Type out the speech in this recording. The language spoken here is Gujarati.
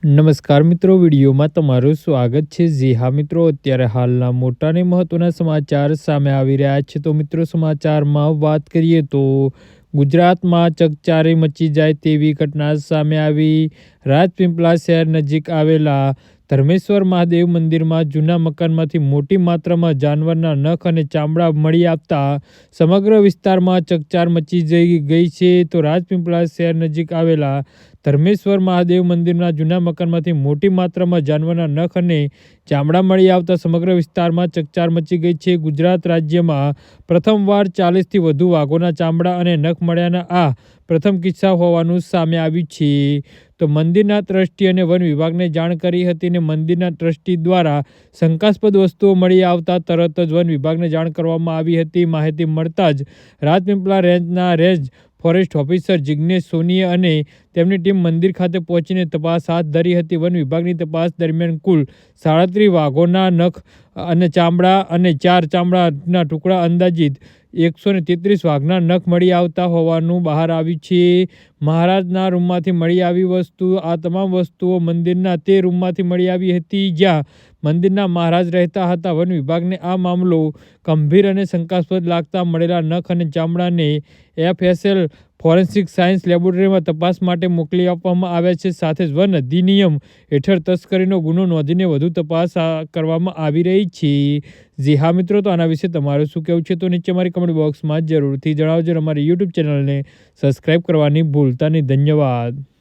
નમસ્કાર મિત્રો, વિડીયોમાં તમારું સ્વાગત છે। જી હા મિત્રો, અત્યારે હાલના મોટા અને મહત્વના સમાચાર સામે આવી રહ્યા છે। તો મિત્રો, સમાચારમાં વાત કરીએ તો ગુજરાતમાં ચકચારી મચી જાય તેવી ઘટના સામે આવી। રાજપીપળા શહેર નજીક આવેલા ધર્મેશ્વર મહાદેવ મંદિરમાં જૂના મકાનમાંથી મોટી માત્રામાં જાનવરના નખ અને ચામડા મળી આવતા સમગ્ર વિસ્તારમાં ચકચાર મચી ગઈ છે। તો રાજપીપળા શહેર નજીક આવેલા ધર્મેશ્વર મહાદેવ મંદિરના જૂના મકાનમાંથી મોટી માત્રામાં જાનવરના નખ અને ચામડા મળી આવતા સમગ્ર વિસ્તારમાં ચકચાર મચી ગઈ છે। ગુજરાત રાજ્યમાં પ્રથમવાર 40થી વધુ વાઘોના ચામડા અને નખ મળ્યાના આ પ્રથમ કિસ્સા હોવાનું સામે આવ્યું છે। તો મંદિરના ટ્રસ્ટી અને વન વિભાગને જાણ કરી હતી અને મંદિરના ટ્રસ્ટી દ્વારા શંકાસ્પદ વસ્તુઓ મળી આવતા તરત જ વન વિભાગને જાણ કરવામાં આવી હતી। માહિતી મળતા જ રાજપીપળા રેન્જના રેન્જ ફોરેસ્ટ ઓફિસર જિગ્નેશ સોનીએ અને તેમની ટીમ મંદિર ખાતે પહોંચીને તપાસ હાથ ધરી હતી। વન વિભાગની તપાસ દરમિયાન કુલ 37 વાઘોના નખ અને ચામડા અને 4 ચામડાના ટુકડા અંદાજિત 133 વાઘના નખ મળી આવતા હોવાનું બહાર આવ્યું છે। મહારાજના રૂમમાંથી મળી આવી વસ્તુ, આ તમામ વસ્તુઓ મંદિરના તે રૂમમાંથી મળી આવી હતી જ્યાં મંદિરના મહારાજ રહેતા હતા। વન વિભાગને આ મામલો ગંભીર અને શંકાસ્પદ લાગતા મળેલા નખ અને ચામડાને FSL ફોરેન્સિક સાયન્સ લેબોરેટરીમાં તપાસ માટે મોકલી આપવામાં આવ્યા છે। સાથે જ વન અધિનિયમ હેઠળ તસ્કરીનો ગુનો નોંધીને વધુ તપાસ કરવામાં આવી રહી છે। જી હા મિત્રો, તો આના વિશે તમારું શું કહેવું છે તો નીચે અમારી કમેન્ટ બોક્સમાં જરૂરથી જણાવજો। અમારી યુટ્યુબ ચેનલને સબસ્ક્રાઈબ કરવાની ભૂલતા નહીં। ધન્યવાદ।